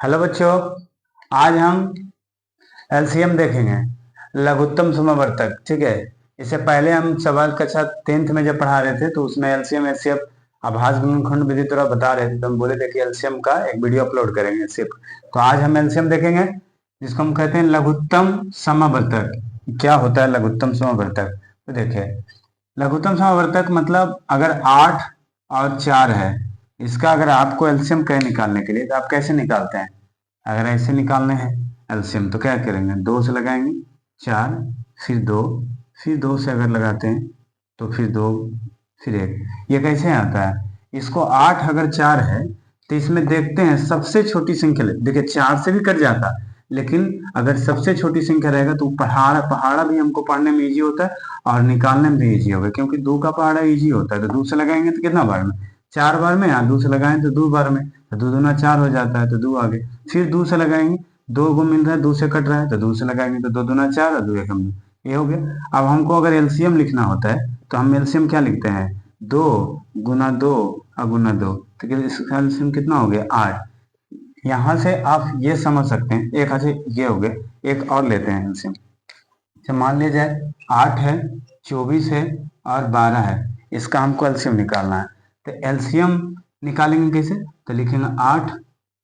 Hello बच्चों, आज हम एलसीएम देखेंगे। लघुत्तम समवर्तक। ठीक है। इससे पहले हम सवाल कक्षा 10th में जब पढ़ा रहे थे तो उसमें एलसीएम एचसीएफ आभास गुणनखंड विधि थोड़ा बता रहे थे, तो हम बोले थे कि एलसीएम का एक वीडियो अपलोड करेंगे सिर्फ। तो आज हम एलसीएम देखेंगे जिसको हम कहते हैं लघुत्तम समवर्तक। क्या होता है लघुत्तम समवर्तक? तो देखिए, लघुत्तम समवर्तक मतलब अगर 8 और 4 है, इसका अगर आपको एलसीएम कहे निकालने के लिए तो आप कैसे निकालते हैं? अगर ऐसे निकालने हैं एलसीएम तो क्या करेंगे, 2 से लगाएंगे 4, फिर 2, फिर 2 से अगर लगाते हैं तो फिर 2, फिर 1। ये कैसे आता है? इसको 8 अगर 4 है तो इसमें देखते हैं सबसे छोटी संख्या देखिए 4 से भी कट जाता, लेकिन अगर सबसे छोटी संख्या रहेगा तो पहाड़ा पहाड़ा भी हमको पढ़ने में इजी होता है और निकालने में भी इजी होगा, क्योंकि 2 का पहाड़ा इजी होता है। तो 2 से लगाएंगे तो कितना बार में? 4 बार में। 2 से लगाएं तो 2 बार में, तो 2 दूना 4 हो जाता है, तो 2 आगे। फिर 2 से लगाएंगे, 2 को मिल रहा है, 2 से कट रहा है, तो 2 से लगाएंगे तो 2 दूना 4 और 2 एकम 2। ये हो गया। अब हमको अगर एलसीएम लिखना होता है तो हम एलसीएम क्या लिखते हैं? 2 गुना 2 गुना 2, तो इसका एलसीएम कितना हो गया? 8। यहाँ से आप ये समझ सकते हैं, एक ऐसे ये हो गए, एक और लेते हैं एलसीएम। जब मान लिया जाए 8 है, 24 है और 12 है, इसका हमको एलसीएम निकालना है। तो एलसीएम निकालेंगे कैसे? तो लिखेंगे 8,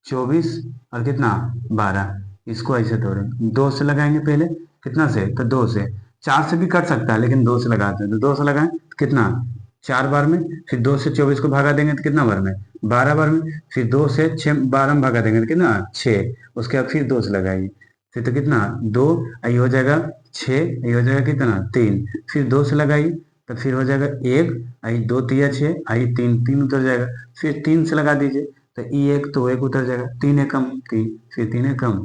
24 और कितना? 12। इसको ऐसे तोड़ेंगे, 2 से लगाएंगे पहले। कितना से? तो 2 से। 4 से भी कट सकता है लेकिन 2 से लगाते हैं, तो 2 से लगाएं तो कितना? 4 बार में। फिर 2 से 24 को भागा देंगे तो कितना बार में? 12 बार में। फिर 2 से 6 12 में भागा देंगे तो कितना? 6। उसके बाद फिर 2 से लगाइए, फिर तो कितना? 2, आई हो जाएगा 6, ये हो जाएगा कितना? 3। फिर 2 से लगाइए तो फिर हो जाएगा 1, आई 2 तिया 6, आई 3, 3 उतर जाएगा। फिर 3 से लगा दीजिए तो ई 1 तो 1 उतर जाएगा, 3 एकम 3, फिर 3 एकम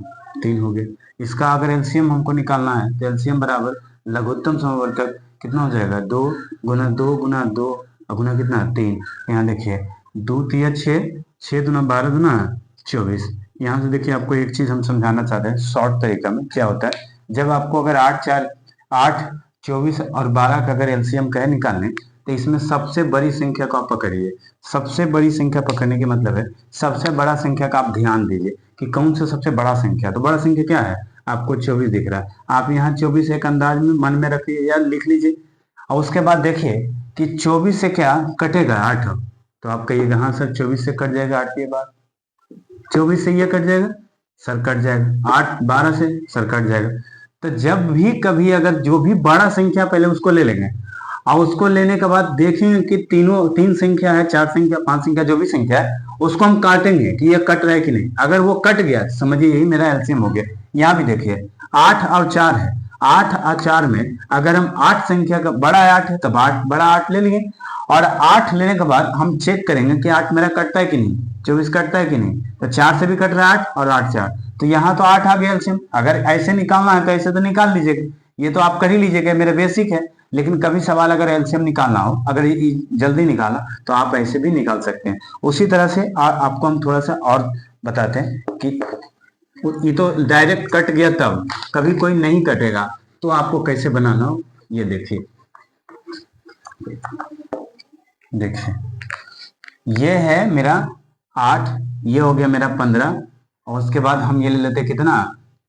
3 हो गया। इसका अगर एलसीएम हमको निकालना है तो एलसीएम बराबर लघुत्तम समवर्तक कितना हो जाएगा? 2 गुना 2 गुना 2 और गुना कितना? 3। यहाँ देखिए 2 तिया 6, 6 दूना 12 दूना 24। यहाँ से देखिए आपको एक चीज हम समझाना चाहते हैं शॉर्ट तरीका में। क्या होता है, जब आपको अगर 8, 24 और 12 का अगर एलसीएम कहे निकालने, तो इसमें सबसे बड़ी संख्या को आप पकड़िए। सबसे बड़ी संख्या पकड़ने के मतलब है सबसे बड़ा संख्या का आप ध्यान दीजिए कि कौन सा सबसे बड़ा संख्या। तो बड़ा संख्या क्या है? आपको 24 दिख रहा है, आप यहाँ 24 एक अंदाज में मन में रखिए या लिख लीजिए। और उसके बाद देखिए कि 24 से क्या कटेगा? 8। तो आप कहिएगा हाँ सर 24 से कट जाएगा 8 के बाद, 24 से ये कट जाएगा सर, कट जाएगा 8, 12 से सर कट जाएगा। तो जब भी कभी अगर जो भी बड़ा संख्या पहले उसको ले लेंगे और उसको लेने के बाद देखेंगे कि तीन संख्या है, 4 संख्या, 5 संख्या, जो भी संख्या है उसको हम काटेंगे कि ये कट रहा है कि नहीं। अगर वो कट गया समझिए यही मेरा एलसीएम हो गया। यहाँ भी देखिए 8 और 4 है, 8 और 4 में अगर हम 8 संख्या का बड़ा 8 है तब 8 बड़ा 8 ले लेंगे, और 8 लेने के बाद हम चेक करेंगे कि 8 मेरा कटता है कि नहीं, 24 कटता है कि नहीं। तो 4 से भी कट रहा है 8 और 8 4, तो यहाँ तो 8 आ गया एलसीएम। अगर ऐसे निकालना है तो ऐसे तो निकाल लीजिएगा, ये तो आप कर ही लीजिएगा, मेरे बेसिक है। लेकिन कभी सवाल अगर एलसीएम निकालना हो, अगर ये जल्दी निकाला तो आप ऐसे भी निकाल सकते हैं। उसी तरह से आपको हम थोड़ा सा और बताते हैं कि ये तो डायरेक्ट कट गया, तब कभी कोई नहीं कटेगा तो आपको कैसे बनाना हो ये देखिए। देखिए ये है मेरा 8, ये हो गया मेरा 15, और उसके बाद हम ये ले लेते कितना?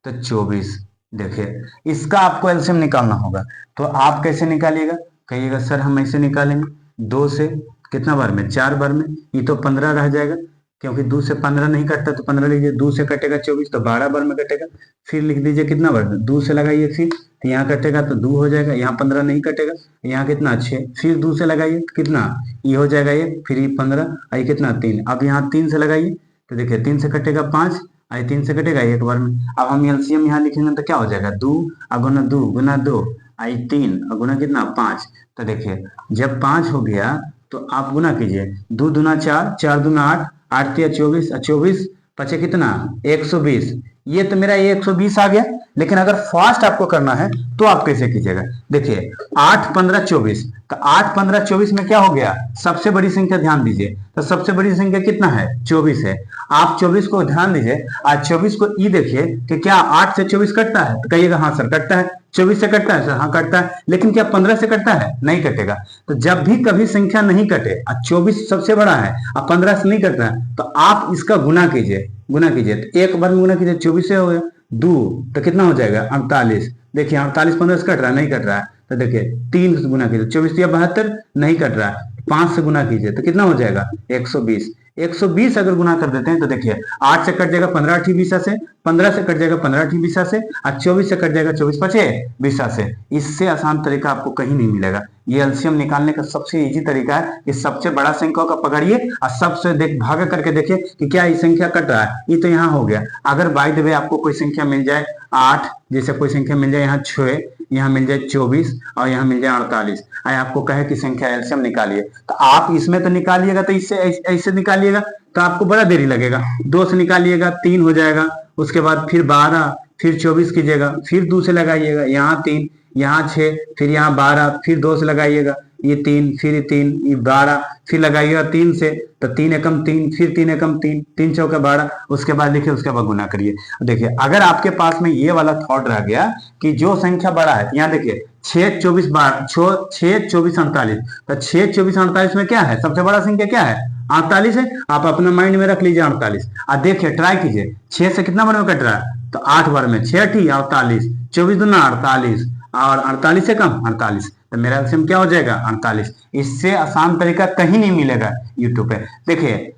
तो 24। देखिए इसका आपको एलसीएम निकालना होगा, तो आप कैसे निकालिएगा? कहिएगा सर हम ऐसे निकालेंगे 2 से कितना बार में? 4 बार में। ये तो 15 रह जाएगा, क्योंकि 2 से 15 नहीं कटता, तो 15 लीजिए। 2 से कटेगा 24 तो 12 बार में कटेगा। फिर लिख दीजिए कितना बार में? 2 से लगाइए, फिर तो यहाँ कटेगा तो 2 हो जाएगा, यहाँ 15 नहीं कटेगा, यहाँ कितना? 6। फिर 2 से लगाइए कितना? ये हो जाएगा 1, फिर ये 15, आई कितना? 3। अब यहाँ 3 से लगाइए तो देखिए 3 से कटेगा 5, आई 3 से कटेगा 1 बार में। अब हम एलसीएम यहाँ लिखेंगे तो क्या हो जाएगा? 2 गुना 2 गुना 2, आई 3 और गुना कितना? 5। तो देखिए जब 5 हो गया तो आप गुना कीजिए, 2 दूना 4, 4 दूना 8, 8 तिया 24, 24 पचे कितना? 120। ये तो मेरा 120 आ गया। लेकिन अगर फास्ट आपको करना है तो आप कैसे कीजिएगा? देखिए 8 15 24, तो 8 15 24 में क्या हो गया? सबसे बड़ी संख्या ध्यान दीजिए, तो सबसे बड़ी संख्या कितना है? 24 है। आप 24 को ध्यान दीजिए, आज 24 को ई देखिए कि क्या 8 से 24 कटता है? तो कहिएगा हाँ सर कटता है। 24 से कटता है सर? हाँ कटता है। लेकिन क्या 15 से कटता है? नहीं कटेगा। तो जब भी कभी संख्या नहीं कटे और 24 सबसे बड़ा है और 15 से नहीं कट रहा है, तो आप इसका गुना कीजिए। गुना कीजिए, तो एक बार में गुना कीजिए, 24 से हो गया, 2 तो कितना हो जाएगा 48। देखिए 48 15 से कट रहा है, नहीं कट रहा है, तो देखिए 3 से गुना कीजिए, 24 या 72 नहीं कट रहा है, 5 से गुना कीजिए तो कितना हो जाएगा 120। 120 अगर गुना कर देते हैं तो देखिए 8 से कट जाएगा 15 अठी 20 से, 15 से कट जाएगा 15 अठी 20 से, और 24 से कट जाएगा 24 पचे 20 से। इससे आसान तरीका आपको कहीं नहीं मिलेगा। ये एलसीएम निकालने का सबसे इजी तरीका है कि सबसे बड़ा संख्या का पकड़िए और सबसे भाग करके देखिए कि क्या ये संख्या कट रहा है, ये तो यहाँ हो गया। अगर बाय द वे आपको कोई संख्या मिल जाए 8, जैसे कोई संख्या मिल जाए यहाँ 6, यहाँ मिल जाए 24 और यहाँ मिल जाए 48, आए आपको कहे कि संख्या एलसीएम निकालिए, तो आप इसमें तो निकालिएगा तो इससे ऐसे निकालिएगा तो आपको बड़ा देरी लगेगा। 2 से निकालिएगा 3 हो जाएगा, उसके बाद फिर 12, फिर 24 कीजिएगा, फिर 2 से लगाइएगा, यहाँ 3, यहाँ 6, फिर यहाँ 12, फिर 2 से लगाइएगा, ये 3, फिर 3, ये 12, फिर लगाइएगा 3 से, तो 3 एकम 3, फिर 3 एकम 3, 3 चौका 12, उसके बाद देखिए उसके बाद गुना करिए। देखिए अगर आपके पास में ये वाला थॉट रह गया कि जो संख्या बड़ा है, यहाँ देखिए 6 24 48, तो 6 24 48 में क्या है, सबसे बड़ा संख्या क्या है 48 है। आप अपने माइंड में रख लीजिए 48, और देखिए ट्राई कीजिए 6 से कितना बार में कट रहा है, तो 8 बार में, 6 अठी 48, 24 दूना 48, और 48 से कम 48, तो मेरा एलसीएम क्या हो जाएगा 48। इससे आसान तरीका कहीं नहीं मिलेगा यूट्यूब पे। देखिए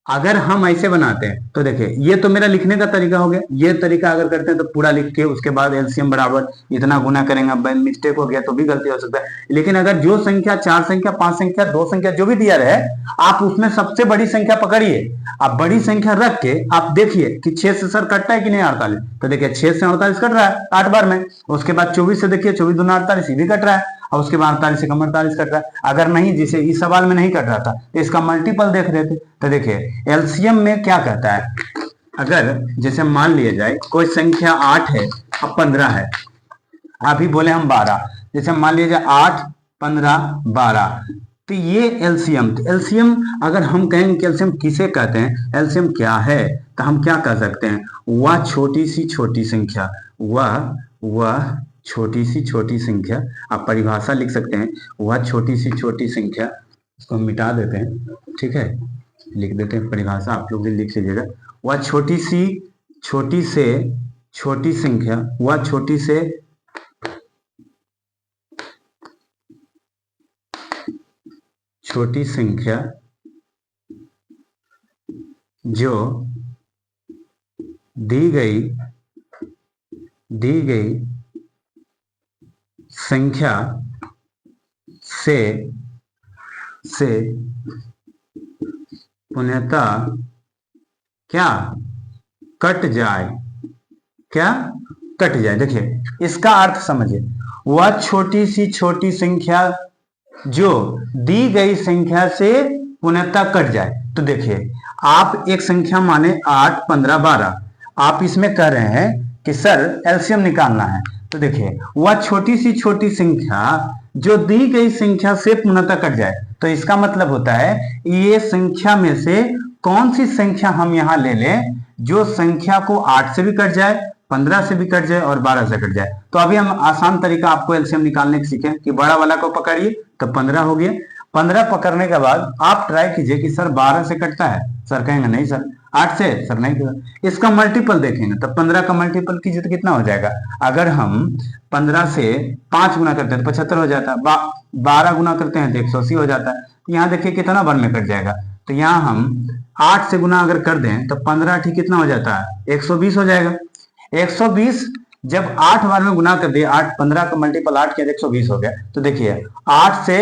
अगर हम ऐसे बनाते हैं तो देखिए ये तो मेरा लिखने का तरीका हो गया, ये तरीका अगर करते हैं तो पूरा लिख के उसके बाद एलसीएम बराबर इतना गुना करेंगे, मिस्टेक हो गया तो भी गलती हो सकता है। लेकिन अगर जो संख्या 4 संख्या 5 संख्या 2 संख्या जो भी दिया रहे, आप उसमें सबसे बड़ी संख्या पकड़िए, आप बड़ी संख्या रख के आप देखिए कि 6 से सर कटता है कि नहीं 48, तो देखिए 6 से 48 कट रहा है 8 बार में। उसके बाद 24 से देखिए 24 दूना 48 भी कट रहा है, और उसके बाद 48 से कम 48 कट रहा है। अगर नहीं, जिसे इस सवाल में नहीं कट रहा था तो इसका मल्टीपल देख देते, तो देखिए एलसीएम में क्या कहता है, अगर जैसे मान लिया जाए कोई संख्या 8 है और 15 है, अभी बोले हम 12, जैसे मान लिया जाए 8 15 12, तो ये एलसीएम। तो एलसीएम अगर हम कहेंगे कि एलसीएम किसे कहते हैं, एलसीएम क्या है, तो हम क्या कह सकते हैं, वह छोटी सी छोटी संख्या, वह छोटी सी छोटी संख्या, आप परिभाषा लिख सकते हैं, वह छोटी सी छोटी संख्या, इसको हम मिटा देते हैं, ठीक है, लिख देते हैं परिभाषा, आप लोग भी लिख लीजिएगा। वह छोटी सी छोटी से छोटी संख्या, वह छोटी से छोटी संख्या जो दी गई संख्या से पूर्णतः क्या कट जाए। देखिए इसका अर्थ समझिए, वह छोटी सी छोटी संख्या जो दी गई संख्या से पूर्णतः कट जाए। तो देखिए आप एक संख्या माने 8 15 12, आप इसमें कह रहे हैं कि सर एलसीएम निकालना है, तो देखिए वह छोटी सी छोटी संख्या जो दी गई संख्या से पूर्णतः कट जाए, तो इसका मतलब होता है ये संख्या में से कौन सी संख्या हम यहाँ ले लें जो संख्या को 8 से भी कट जाए, 15 से भी कट जाए और 12 से कट जाए। तो अभी हम आसान तरीका आपको एलसीएम निकालने का सीखें कि बड़ा वाला को पकड़िए, तो 15 हो गया। 15 पकड़ने के बाद आप ट्राई कीजिए कि सर 12 से कटता है, सर कहेंगे नहीं सर। 8 से, सर नहीं करेगा। इसका मल्टीपल देखेंगे तो 15 का मल्टीपल कीजिए तो कितना हो जाएगा, अगर हम 15 से 5 गुना करते हैं तो 75 हो जाता है, 12 गुना करते हैं तो 180 हो जाता है। यहाँ देखिए कितना बार में कट जाएगा, तो यहाँ हम 8 से गुना अगर कर दें तो 15 ठीक कितना हो जाता है 120 हो जाएगा। 120 जब 8 बार में गुना कर दिए, 8 15 का मल्टीपल 8 किया 120 हो गया। तो देखिए 8 से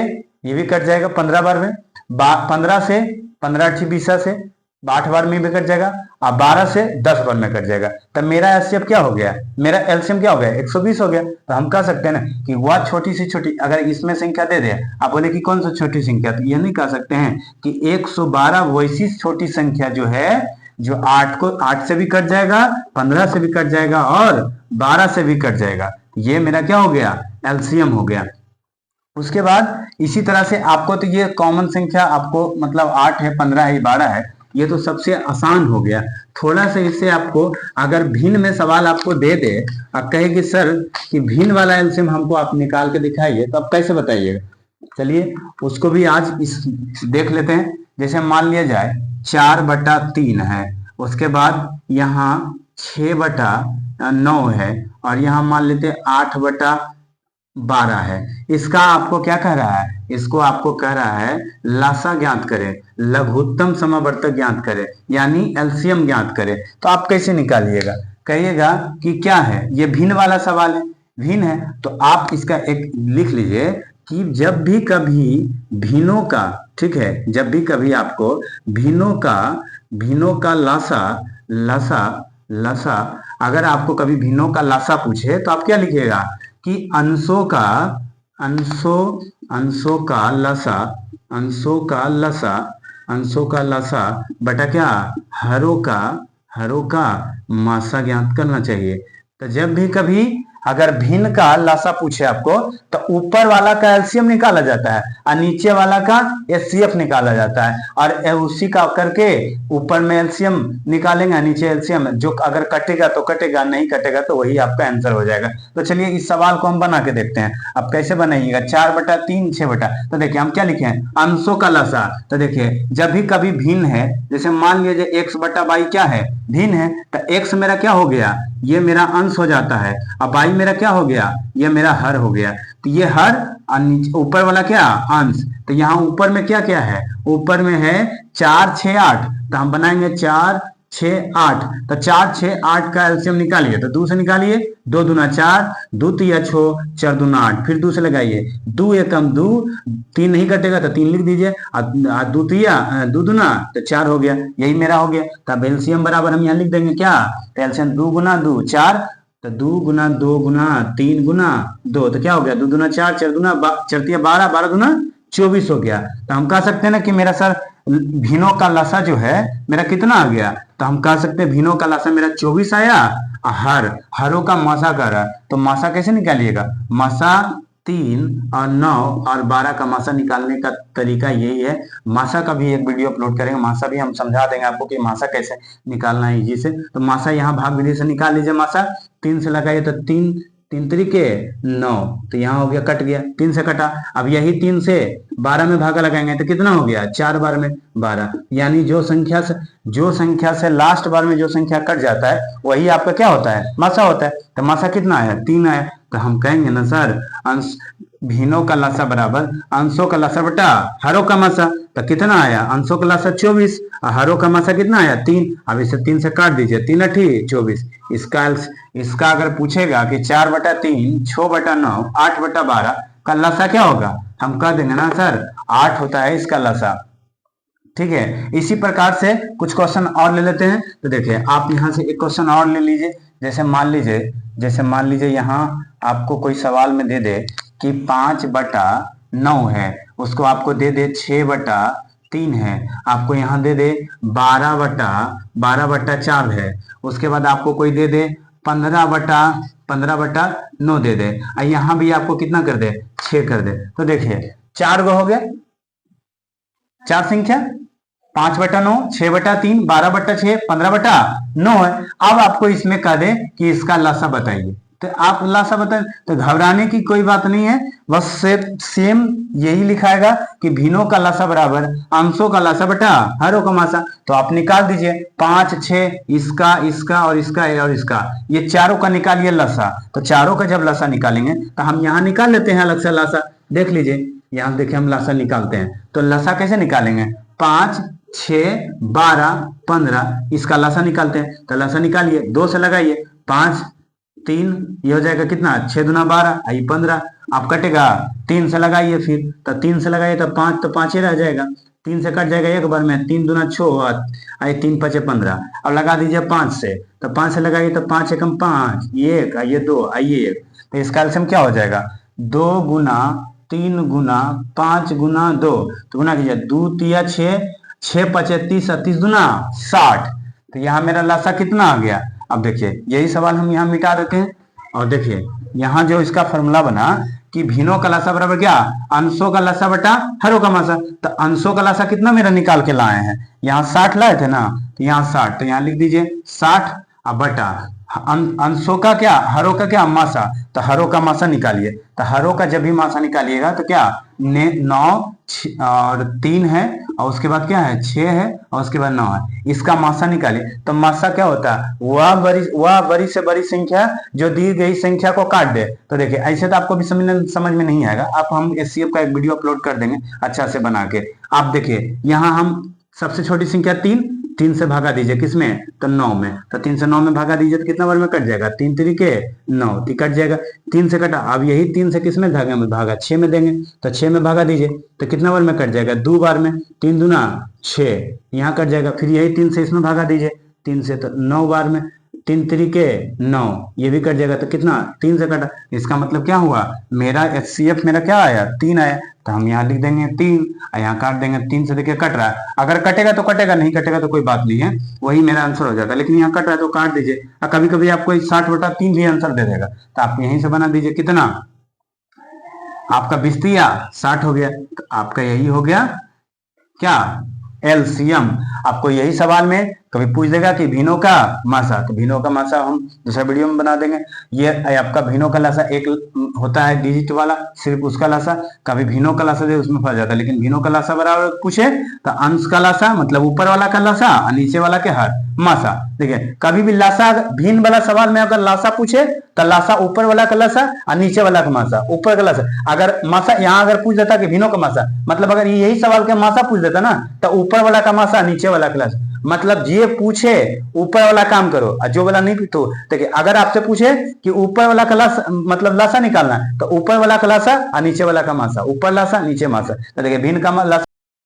ये भी कट जाएगा 15 बार में, 15 से 15 अच्छी 20 से 8 बार में भी कट जाएगा, और 12 से 10 बार में कट जाएगा। तब मेरा एलसीएम क्या हो गया, मेरा एलसीएम क्या हो गया 120 हो गया। तो हम कह सकते हैं ना कि वह छोटी सी छोटी, अगर इसमें संख्या दे दे, आप बोले कि कौन सी छोटी संख्या, तो यह नहीं कह सकते हैं कि 112 वैसी छोटी संख्या जो है जो 8 से भी कट जाएगा, 15 से भी कट जाएगा और 12 से भी कट जाएगा। ये मेरा क्या हो गया एलसीएम हो गया। उसके बाद इसी तरह से आपको तो ये कॉमन संख्या आपको मतलब 8 है 15 है 12 है, ये तो सबसे आसान हो गया। थोड़ा सा इससे आपको अगर भिन्न में सवाल आपको दे दे, आप कहे कि सर कि भिन्न वाला एलसीएम हमको आप निकाल के दिखाइए, तो आप कैसे बताइएगा। चलिए उसको भी आज इस देख लेते हैं। जैसे मान लिया जाए 4/3 है उसके बाद यहाँ 6/9 है, और यहाँ मान लेते 8/12 है। इसका आपको क्या कह रहा है, इसको आपको कह रहा है लसा ज्ञात करें, लघुत्तम समावर्तक ज्ञात करें, यानी एलसीएम ज्ञात करें। तो आप कैसे निकालिएगा, कहिएगा कि क्या है, ये भिन्न वाला सवाल है, भिन्न है तो आप इसका एक लिख लीजिए कि जब भी कभी भिन्नों का, ठीक है, जब भी कभी आपको भिन्नों का लसा लसा लसा अगर आपको कभी भिन्नों का लसा पूछे तो आप क्या लिखिएगा कि अंशों का लसा बटा क्या, हरों का मासा ज्ञात करना चाहिए। तो जब भी कभी अगर भिन्न का लसा पूछे आपको तो ऊपर वाला का एलसीएम निकाला जाता है और नीचे वाला का एचसीएफ निकाला जाता है, और उसी का करके ऊपर में एलसीएम निकालेंगे, नीचे एलसीएम, जो अगर कटेगा तो कटेगा, नहीं कटेगा तो वही आपका आंसर हो जाएगा। तो चलिए इस सवाल को हम बना के देखते हैं। अब कैसे बनाइएगा, 4/3 6 तो देखिए हम क्या लिखे हैं, अंशों का लसा। तो देखिए जब भी कभी भिन्न है, जैसे मान लीजिए x/y क्या है, भिन्न है, तो x मेरा क्या हो गया, ये मेरा अंश हो जाता है, अब y मेरा क्या हो गया, ये मेरा हर हो गया। तो ये हर ऊपर वाला क्या, अंश। तो यहाँ ऊपर में क्या क्या है, ऊपर में है 4 6 8, तो हम बनाएंगे 4 6 8। तो 4 6 8 का एलसीएम निकालिए, तो 2 से निकालिए, 2 दूना 4, 2 तिया 6, 4 दूना 8, फिर 2 से लगाइए, 2 एकम 2, 3 नहीं कटेगा तो 3 लिख दीजिए, 2 तिया 2 दूना तो 4 हो गया, यही मेरा हो गया। तब एलसीएम बराबर हम यहाँ लिख देंगे क्या, तो एलसीएम 2 गुना 2 4, तो 2 गुना 2 गुना 3 गुना 2, तो क्या हो गया, 2 दूना 4, 4 दूना 12, 12 दूना 24 हो गया। तो हम कह सकते हैं ना कि मेरा सर भिन्नों का लसा जो है मेरा कितना आ गया, तो हम कह सकते हैं भिन्नों का लसा मेरा 24 आया, हरों का मासा कर रहा। तो मासा कैसे निकालिएगा, मासा 3 और 9 और 12 का मासा निकालने का तरीका यही है। मासा का भी एक वीडियो अपलोड करेंगे, मासा भी हम समझा देंगे आपको कि मासा कैसे निकालना है इजी से। तो मासा यहाँ भाग विधि से निकाल लीजिए, मासा 3 से लगाइए तो 3 3 त्रिके 9, तो यहाँ हो गया, कट गया, 3 से कटा। अब यही 3 से 12 में भागा लगाएंगे तो कितना हो गया, 4 बार में 12, यानी जो संख्या से लास्ट बार में जो संख्या कट जाता है वही आपका क्या होता है, मासा होता है। तो मासा कितना आया, 3 आया। तो हम कहेंगे ना सर अंश भिन्नों का लसा बराबर अंशों का लसा बटा हरों का मासा। तो कितना आया, अंशों का लसा 24 और हरों का मासा कितना आया, 3। अब इसे 3 से काट दीजिए, 3 8 24। इसका अगर पूछेगा कि 4/3 6/9 8/12 का लसा क्या होगा, हम कह देंगे ना सर 8 होता है इसका लसा। ठीक है, इसी प्रकार से कुछ क्वेश्चन और ले लेते हैं। तो देखिए आप यहाँ से एक क्वेश्चन और ले लीजिए। जैसे मान लीजिए यहाँ आपको कोई सवाल में दे दे कि 5/9 है, उसको आपको दे दे 6/3 है, आपको यहाँ दे दे 12/4 है, उसके बाद आपको कोई दे दे 15/9 दे दे, और यहाँ भी आपको कितना कर दे, 6 कर दे। तो देखिए 4 गो हो गया, 4 संख्या, 5/9 6/3 12/6 15/9 है। अब आपको इसमें कह दे कि इसका लसा बताइए, तो आप लसा बताए, तो घबराने की कोई बात नहीं है, बस सेम यही लिखाएगा कि भिन्नों का लसा बराबर अंशों का लसा बटा हरों का मासा। तो आप निकाल दीजिए 5 6 इसका और इसका, ये चारों का निकालिए लसा। तो चारों का जब लसा निकालेंगे तो हम यहाँ निकाल लेते हैं अलग से लसा। देख लीजिए यहाँ देखिए हम लसा निकालते हैं, तो लसा कैसे निकालेंगे, 5 6 12 15 इसका लसा निकालते हैं। तो लसा निकालिए, 2 से लगाइए, 5 3 ये हो जाएगा कितना, 6 दूना 12 आई 15, आप कटेगा, 3 से लगाइए, फिर तो 3 से लगाइए तो 5 तो 5 ही रह जाएगा, 3 से कट जाएगा एक बार में, 3 दूना 6 आई 3 5 15। अब लगा दीजिए 5 से, तो 5 से लगाइए तो 5 एकम 5, ये 1 ये 2 आइए 1। तो इसका एलसीएम क्या हो जाएगा, 2 गुना 3 गुना 5 गुना 2, तो गुना कीजिए, 2 तिया 6 6 5 30 30 दूना 60। तो यहाँ मेरा लसा कितना आ गया। अब देखिए यही सवाल हम यहाँ मिटा देते हैं, और देखिए यहाँ जो इसका फॉर्मूला बना कि भिन्नों का लसा बराबर क्या, अंशों का लसा बटा हरों का मासा। तो अंशों का लसा कितना मेरा निकाल के लाए हैं, यहाँ 60 लाए थे ना, तो यहाँ 60, तो यहाँ लिख दीजिए 60, अब बटा अंशों का क्या, हरों का क्या, मासा, तो हरों का मासा निकालिए। तो हरों का जब भी मासा निकालिएगा तो क्या 9 और 3 है, और उसके बाद क्या है 6 है, और उसके बाद 9 है। इसका मासा निकालिए। तो मासा क्या होता है, वह बड़ी से बड़ी संख्या जो दी गई संख्या को काट दे। तो देखिए ऐसे तो आपको भी समझ में नहीं आएगा, आप हम एचसीएफ का एक वीडियो अपलोड कर देंगे अच्छा से बना के। आप देखिए यहाँ हम सबसे छोटी संख्या 3 से भागा दीजिए किसमें, तो 9 में। तो 3 से 9 में भागा दीजिए तो कितना बार में कट जाएगा, 3 तरीके 9, कट जाएगा। 3 से कटा, अब यही 3 से किसमें धागे में भागा, 6 में देंगे। तो 6 में भागा दीजिए तो कितना बार में कट जाएगा, 2 बार में। 3 दूना 6, यहाँ कट जाएगा। फिर यही 3 से इसमें भागा दीजिए, 3 से तो 9 बार में। 3 तरीके 9, ये भी कट जाएगा। तो कितना, 3 से कटा। इसका मतलब क्या हुआ, मेरा एचसीएफ मेरा क्या आया, 3 आया। तो हम यहाँ लिख देंगे 3, और यहाँ काट देंगे। 3 से देखिए कट रहा है, अगर कटेगा तो कटेगा, नहीं कटेगा तो कोई बात नहीं है, वही मेरा आंसर हो जाएगा। लेकिन यहाँ कट रहा है तो काट दीजिए। और कभी कभी आपको 60/3 भी आंसर दे देगा, तो आप यहीं से बना दीजिए। कितना आपका 20 या 60 हो गया। तो आपका यही हो गया क्या, एलसीएम। आपको यही सवाल में कभी पूछ देगा कि भिन्नों का मासा, तो भिन्नों का मासा हम दूसरा वीडियो में बना देंगे। ये आपका भिन्नों का लासा एक होता है डिजिट वाला, सिर्फ उसका लासा। कभी भिन्नों का लासा दे उसमें फंस जाता है, लेकिन भिन्नों का लासा बराबर पूछे तो अंश का लासा मतलब ऊपर वाला का लासा और नीचे वाला के हर मासा। देखिए कभी भी लासा भिन्न वाला सवाल में अगर लासा पूछे तो लासा ऊपर वाला का लासा और नीचे वाला का मासा, ऊपर का लासा। अगर मासा यहाँ अगर पूछ देता कि भिन्नों का मासा, मतलब अगर यही सवाल के मासा पूछ देता ना, तो ऊपर वाला का मासा नीचे वाला का लासा। मतलब ये पूछे ऊपर वाला काम करो और जो वाला नहीं। तो देखिए अगर आपसे पूछे कि ऊपर वाला का लासा मतलब लासा निकालना, तो ऊपर वाला का लासा और नीचे वाला का मासा, ऊपर लासा नीचे मासा। तो देखिए भिन्न का लासा